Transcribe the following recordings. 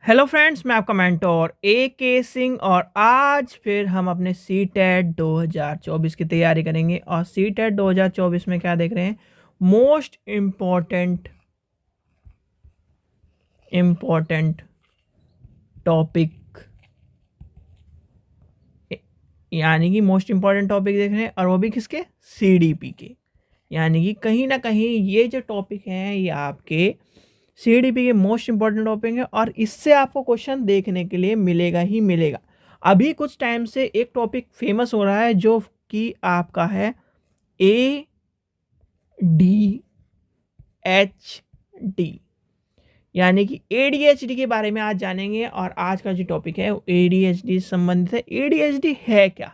Hello friends, मैं आपका mentor AK Singh और आज फिर हम अपने CTET 2024 की तैयारी करेंगे। और CTET 2024 में क्या देख रहे हैं? मोस्ट इम्पोर्टेंट टॉपिक, यानी कि मोस्ट इम्पॉर्टेंट टॉपिक देख रहे हैं, और वो भी किसके? CDP के। यानी कि कहीं ना कहीं ये जो टॉपिक हैं ये आपके CDP के मोस्ट इंपॉर्टेंट टॉपिक है और इससे आपको क्वेश्चन देखने के लिए मिलेगा ही मिलेगा। अभी कुछ टाइम से एक टॉपिक फेमस हो रहा है जो कि आपका है ADHD, यानी कि ADHD के बारे में आज जानेंगे। और आज का जो टॉपिक है ADHD से संबंधित है। ADHD है क्या,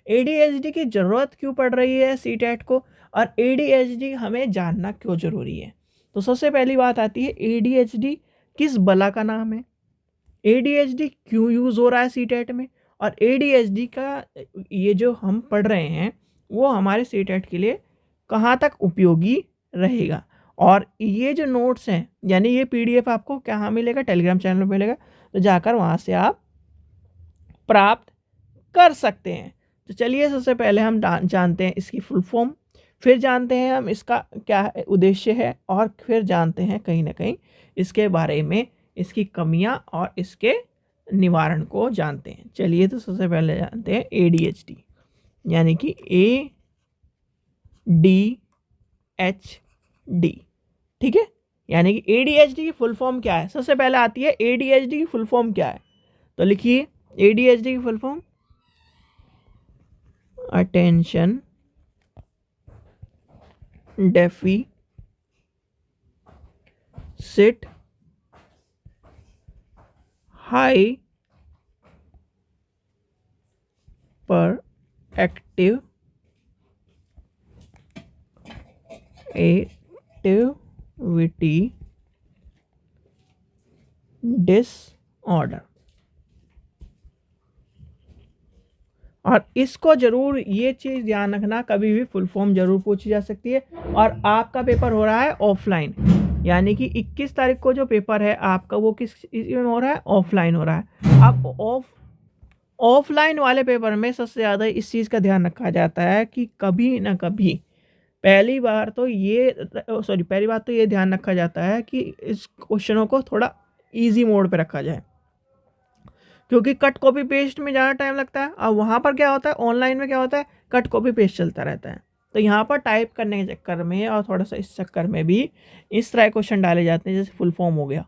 ADHD की ज़रूरत क्यों पड़ रही है CTET को, और ADHD हमें जानना क्यों ज़रूरी है। तो सबसे पहली बात आती है ADHD किस बला का नाम है, ADHD क्यों यूज़ हो रहा है CTET में, और ADHD का ये जो हम पढ़ रहे हैं वो हमारे CTET के लिए कहाँ तक उपयोगी रहेगा। और ये जो नोट्स हैं यानी ये PDF आपको कहाँ मिलेगा? टेलीग्राम चैनल में मिलेगा, तो जाकर वहाँ से आप प्राप्त कर सकते हैं। तो चलिए सबसे पहले हम जानते हैं इसकी फुल फॉर्म, फिर जानते हैं हम इसका क्या उद्देश्य है, और फिर जानते हैं कहीं ना कहीं इसके बारे में, इसकी कमियां और इसके निवारण को जानते हैं। चलिए तो सबसे पहले जानते हैं ADHD, यानी कि ADHD। ठीक है, यानी कि ADHD की फुल फॉर्म क्या है? सबसे पहले आती है ADHD की फुल फॉर्म क्या है, तो लिखिए ADHD की full form attention deficit high पर एक्टिव एक्टिविटी डिसऑर्डर। और इसको जरूर ये चीज़ ध्यान रखना, कभी भी फुल फॉर्म जरूर पूछी जा सकती है। और आपका पेपर हो रहा है ऑफलाइन, यानी कि 21 तारीख को जो पेपर है आपका वो किस में हो रहा है? ऑफलाइन हो रहा है। अब ऑफलाइन वाले पेपर में सबसे ज़्यादा इस चीज़ का ध्यान रखा जाता है कि कभी ना कभी पहली बात तो ये ध्यान रखा जाता है कि इस क्वेश्चनों को थोड़ा इजी मोड पे रखा जाए, क्योंकि कट कॉपी पेस्ट में ज़्यादा टाइम लगता है। और वहाँ पर क्या होता है, ऑनलाइन में क्या होता है, कट कॉपी पेस्ट चलता रहता है। तो यहाँ पर टाइप करने के चक्कर में और थोड़ा सा इस चक्कर में भी इस तरह क्वेश्चन डाले जाते हैं जैसे फुल फॉर्म हो गया,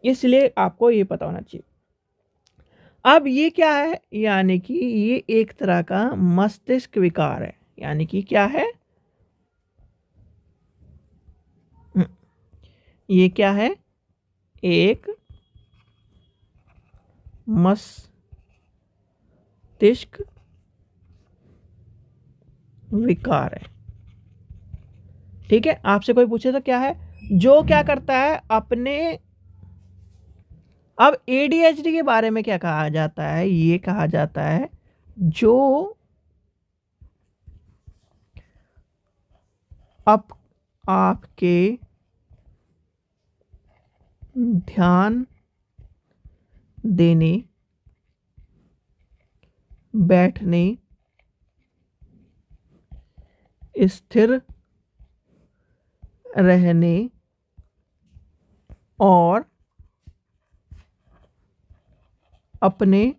इसलिए आपको ये पता होना चाहिए। अब ये क्या है, यानी कि ये एक तरह का मस्तिष्क विकार है। यानी कि क्या है? ये क्या है? एक मस्तिष्क विकार है। ठीक है, आपसे कोई पूछे तो क्या है, जो क्या करता है अपने। अब ADHD के बारे में क्या कहा जाता है? ये कहा जाता है जो अब आपके ध्यान देने, बैठने, स्थिर रहने और अपने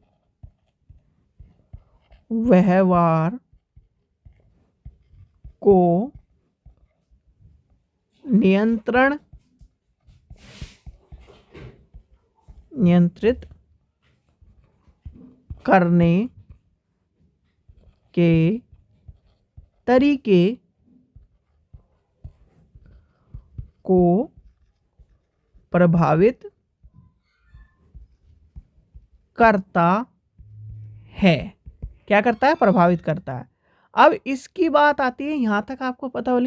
व्यवहार को नियंत्रित करने के तरीके को प्रभावित करता है। क्या करता है? प्रभावित करता है। अब इसकी बात आती है, यहाँ तक आपको पता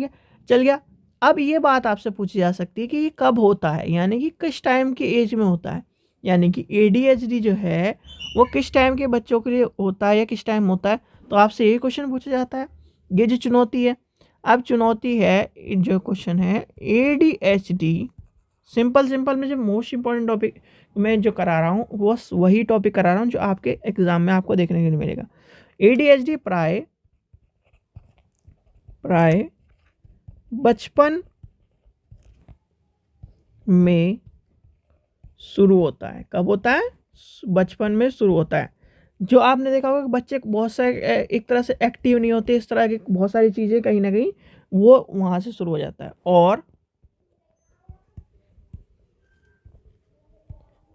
चल गया। अब ये बात आपसे पूछी जा सकती है कि ये कब होता है, यानी कि किस टाइम की एज में होता है। यानी कि ADHD जो है वो किस टाइम के बच्चों के लिए होता है या किस टाइम होता है, तो आपसे ये क्वेश्चन पूछा जाता है। ये जो चुनौती है, अब चुनौती है जो क्वेश्चन है ADHD सिंपल सिंपल में जो मोस्ट इंपॉर्टेंट टॉपिक मैं जो करा रहा हूँ वो वही टॉपिक करा रहा हूँ जो आपके एग्जाम में आपको देखने के लिए मिलेगा। ADHD प्राय बचपन में शुरू होता है। कब होता है? बचपन में शुरू होता है। जो आपने देखा होगा कि बच्चे बहुत सारे एक तरह से एक्टिव नहीं होते, इस तरह की बहुत सारी चीज़ें कहीं ना कहीं वो वहाँ से शुरू हो जाता है। और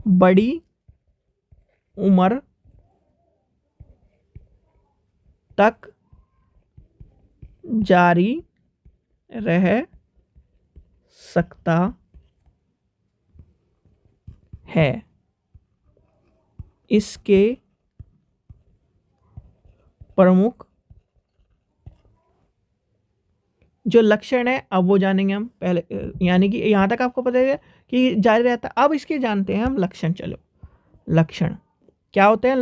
बड़ी उम्र तक जारी रह सकता है। इसके प्रमुख जो लक्षण है अब वो जानेंगे हम पहले, यानी कि यहाँ तक आपको पता है कि जारी रहता है। अब इसके जानते हैं हम लक्षण। चलो लक्षण क्या होते हैं?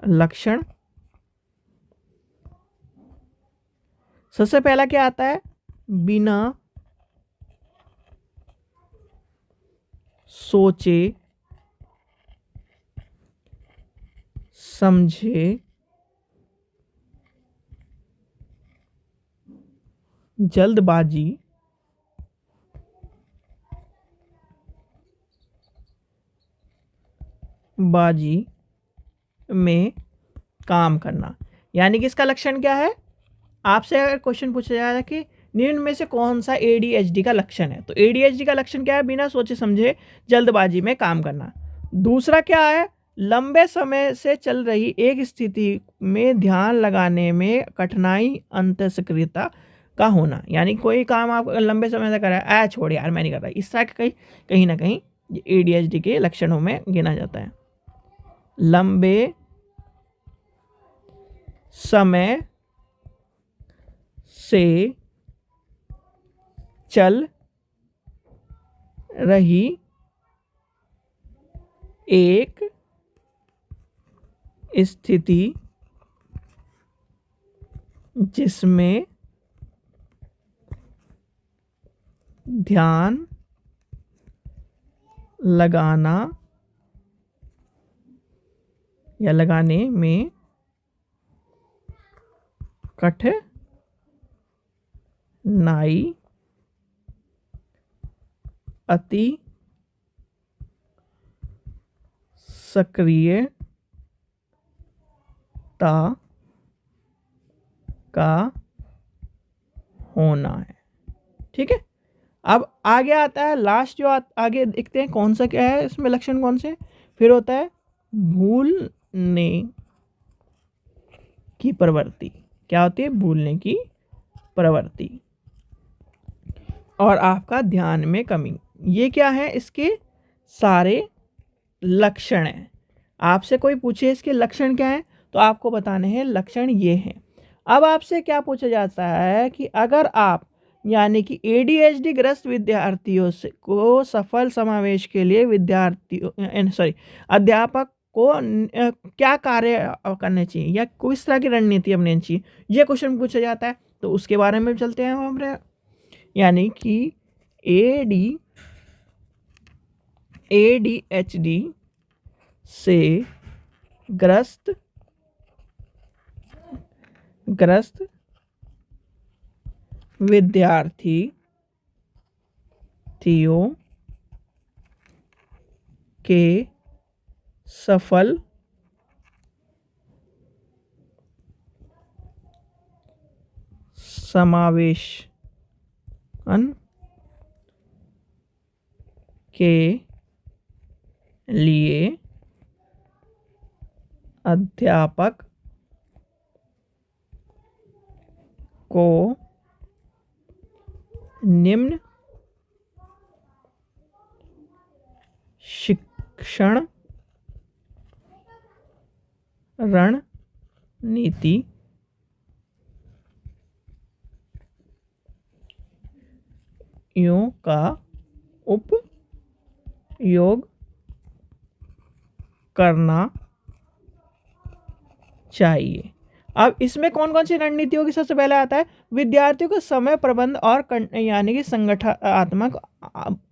लक्षण सबसे पहला क्या आता है? बिना सोचे समझे जल्दबाजी में काम करना। यानी कि इसका लक्षण क्या है? आपसे अगर क्वेश्चन पूछा जाए कि निम्न में से कौन सा ADHD का लक्षण है, तो ADHD का लक्षण क्या है? बिना सोचे समझे जल्दबाजी में काम करना। दूसरा क्या है? लंबे समय से चल रही एक स्थिति में ध्यान लगाने में कठिनाई, अंतःक्रियता का होना। यानी कोई काम आप लंबे समय से कर रहे हैं, छोड़ यार मैं नहीं कर रहा, इस तरह का कहीं ना कहीं ADHD के लक्षणों में गिना जाता है। लंबे समय से चल रही एक स्थिति जिसमें ध्यान लगाना या लगाने में कठिनाई, अति सक्रियता का होना है। ठीक है, अब आगे आता है लास्ट जो आगे देखते हैं कौन सा क्या है इसमें लक्षण कौन से। फिर होता है भूलने की प्रवृत्ति। क्या होती है? भूलने की प्रवृत्ति। और आपका ध्यान में कमी। ये क्या है? इसके सारे लक्षण हैं। आपसे कोई पूछे इसके लक्षण क्या हैं तो आपको बताने हैं लक्षण ये हैं। अब आपसे क्या पूछा जाता है कि अगर आप यानी कि ADHD ग्रस्त विद्यार्थियों से को सफल समावेश के लिए अध्यापक को क्या कार्य करने चाहिए या किस तरह की रणनीति अपनानी चाहिए, ये क्वेश्चन पूछा जाता है। तो उसके बारे में चलते हैं हमारे, यानी कि ADHD से ग्रस्त विद्यार्थियों के सफल समावेशन के लिए अध्यापक को निम्न शिक्षण रणनीति का उपयोग करना चाहिए। अब इसमें कौन कौन सी रणनीतियों की सबसे पहले आता है, विद्यार्थियों को समय प्रबंध और यानी कि संगठनात्मक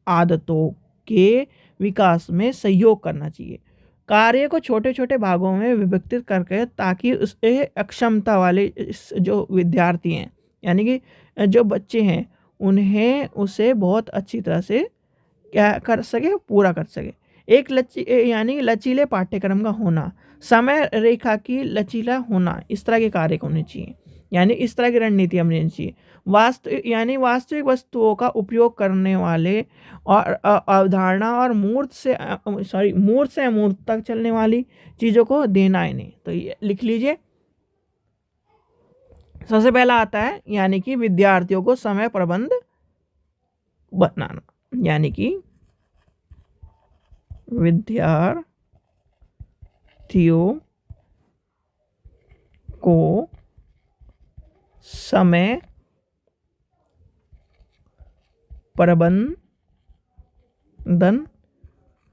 आदतों के विकास में सहयोग करना चाहिए। कार्य को छोटे छोटे भागों में विभक्त करके, ताकि उससे अक्षमता वाले जो विद्यार्थी हैं यानी कि जो बच्चे हैं उन्हें उसे बहुत अच्छी तरह से क्या कर सके, पूरा कर सके। एक यानी लचीले पाठ्यक्रम का होना, समय रेखा की लचीला होना, इस तरह के कार्य होने चाहिए, यानी इस तरह की रणनीति हमने चाहिए। वास्तविक वस्तुओं का उपयोग करने वाले और अवधारणा और मूर्त से अमूर्त तक चलने वाली चीज़ों को देना इन्हें। तो ये लिख लीजिए। सबसे पहला आता है यानी कि विद्यार्थियों को समय प्रबंध बनाना, यानी कि विद्यार्थियों को समय प्रबंधन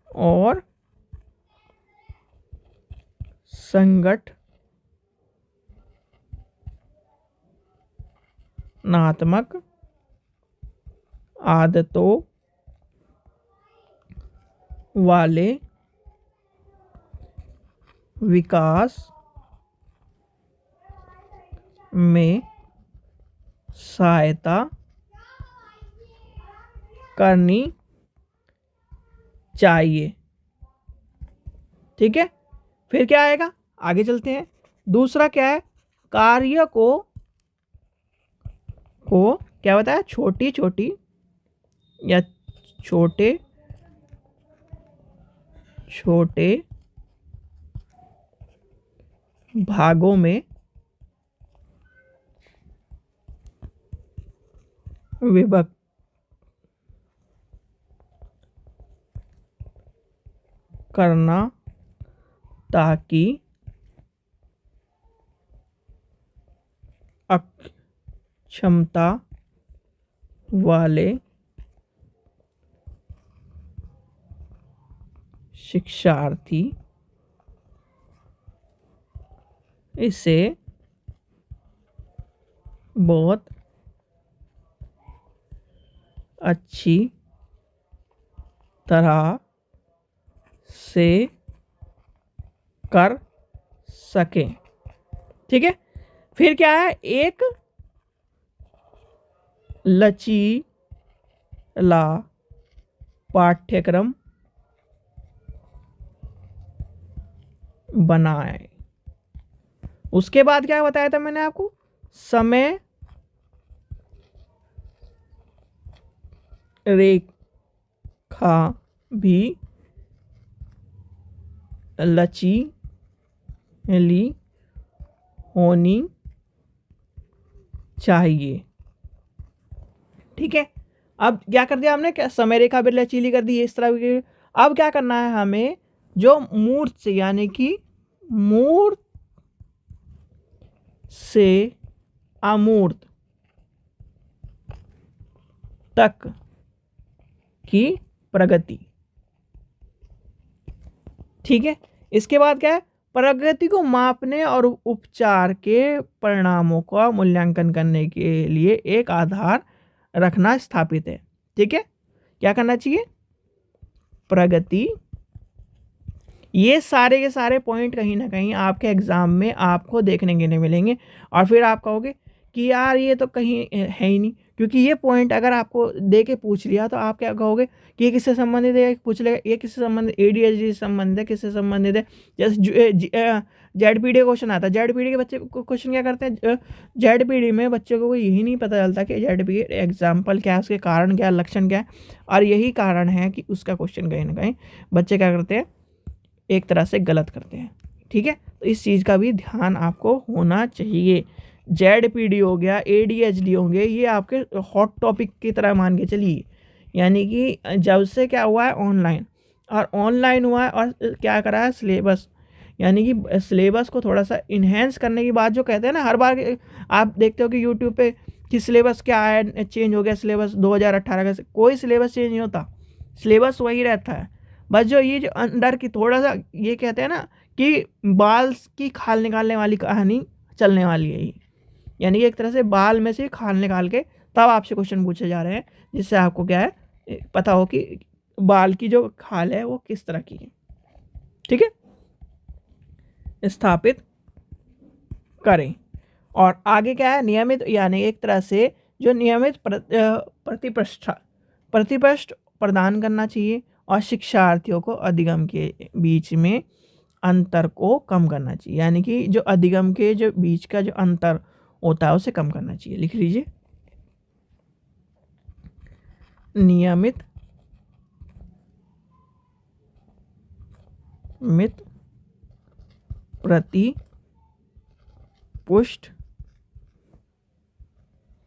और संगठनात्मक आदतों वाले विकास में सहायता करनी चाहिए। ठीक है, फिर क्या आएगा, आगे चलते हैं। दूसरा क्या है, कार्य को क्या बताया, छोटी छोटी या छोटे छोटे भागों में विभक्त करना, ताकि अक्षमता वाले शिक्षार्थी इसे बहुत अच्छी तरह से कर सकें। ठीक है, फिर क्या है, एक लचीला पाठ्यक्रम बनाए। उसके बाद क्या बताया था मैंने आपको, समय रेखा भी लचीली होनी चाहिए। ठीक है, अब क्या कर दिया हमने, क्या समय रेखा भी लचीली कर दी इस तरह की। अब क्या करना है हमें, जो मूर्त से यानी कि मूर्त से अमूर्त तक की प्रगति। ठीक है, इसके बाद क्या है, प्रगति को मापने और उपचार के परिणामों का मूल्यांकन करने के लिए एक आधार रखना स्थापित है। ठीक है, क्या करना चाहिए, प्रगति। ये सारे के सारे पॉइंट कहीं ना कहीं आपके एग्जाम में आपको देखने के लिए मिलेंगे, और फिर आप कहोगे कि यार ये तो कहीं है ही नहीं, क्योंकि ये पॉइंट अगर आपको दे के पूछ लिया तो आप क्या कहोगे कि ये किससे संबंधित है, पूछ ले ये किससे संबंधित, एडीएचडी से संबंधित है, किससे संबंधित है। जैसे जेडपीडी क्वेश्चन आता है, जेडपीडी के बच्चे क्वेश्चन क्या करते हैं, जेडपीडी में बच्चों को यही नहीं पता चलता कि जेडपीडी एग्जाम्पल क्या है, उसके कारण क्या है, लक्षण क्या है, और यही कारण है कि उसका क्वेश्चन कहीं ना कहीं बच्चे क्या करते हैं, एक तरह से गलत करते हैं। ठीक है, तो इस चीज़ का भी ध्यान आपको होना चाहिए। जेडपीडी हो गया, एडीएचडी होंगे, ये आपके हॉट टॉपिक की तरह मान के चलिए, यानी कि जब से क्या हुआ है, ऑनलाइन, और ऑनलाइन हुआ है और क्या करा है, सिलेबस, यानी कि सिलेबस को थोड़ा सा इन्हेंस करने की बात जो कहते हैं ना, हर बार आप देखते हो कि यूट्यूब पे कि सिलेबस क्या है, चेंज हो गया सिलेबस 2018 का, कोई सिलेबस चेंज नहीं होता, सिलेबस वही रहता है। बस जो ये जो अंदर की थोड़ा सा ये कहते हैं ना कि बाल की खाल निकालने वाली कहानी चलने वाली है ये। यानी कि एक तरह से बाल में से खाल निकाल के तब आपसे क्वेश्चन पूछे जा रहे हैं, जिससे आपको क्या है पता हो कि बाल की जो खाल है वो किस तरह की है। ठीक है, स्थापित करें। और आगे क्या है, नियमित, यानी एक तरह से जो नियमित प्रतिपृष्ठ प्रदान करना चाहिए, और शिक्षार्थियों को अधिगम के बीच में अंतर को कम करना चाहिए। यानी कि जो अधिगम के जो बीच का जो अंतर होता है उसे कम करना चाहिए। लिख लीजिए, नियमित प्रतिपुष्ट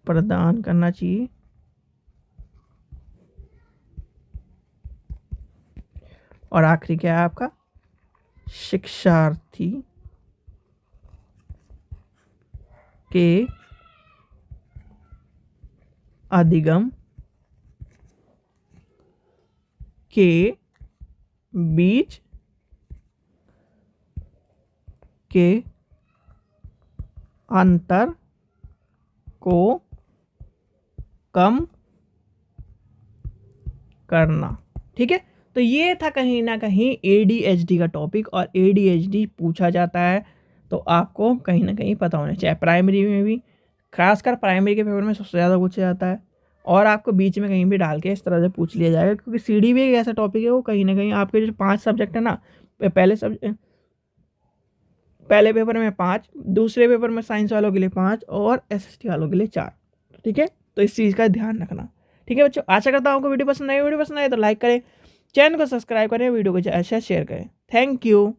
प्रदान करना चाहिए, और आखिरी क्या है आपका, शिक्षार्थी के अधिगम के बीच के अंतर को कम करना। ठीक है, तो ये था कहीं ना कहीं ADHD का टॉपिक, और ADHD पूछा जाता है तो आपको कहीं ना कहीं पता होना चाहिए। प्राइमरी में भी, खासकर प्राइमरी के पेपर में सबसे ज़्यादा पूछा जाता है, और आपको बीच में कहीं भी डाल के इस तरह से पूछ लिया जाएगा, क्योंकि CD भी एक ऐसा टॉपिक है वो कहीं ना कहीं आपके जो 5 सब्जेक्ट है ना, पहले पेपर में 5, दूसरे पेपर में साइंस वालों के लिए 5 और SST वालों के लिए 4। ठीक है, तो इस चीज़ का ध्यान रखना। ठीक है बच्चों, आशा करता हूँ आपको वीडियो पसंद आई। वीडियो पसंद आए तो लाइक करें, चैनल को सब्सक्राइब करें, वीडियो को अच्छा शेयर करें। Thank you.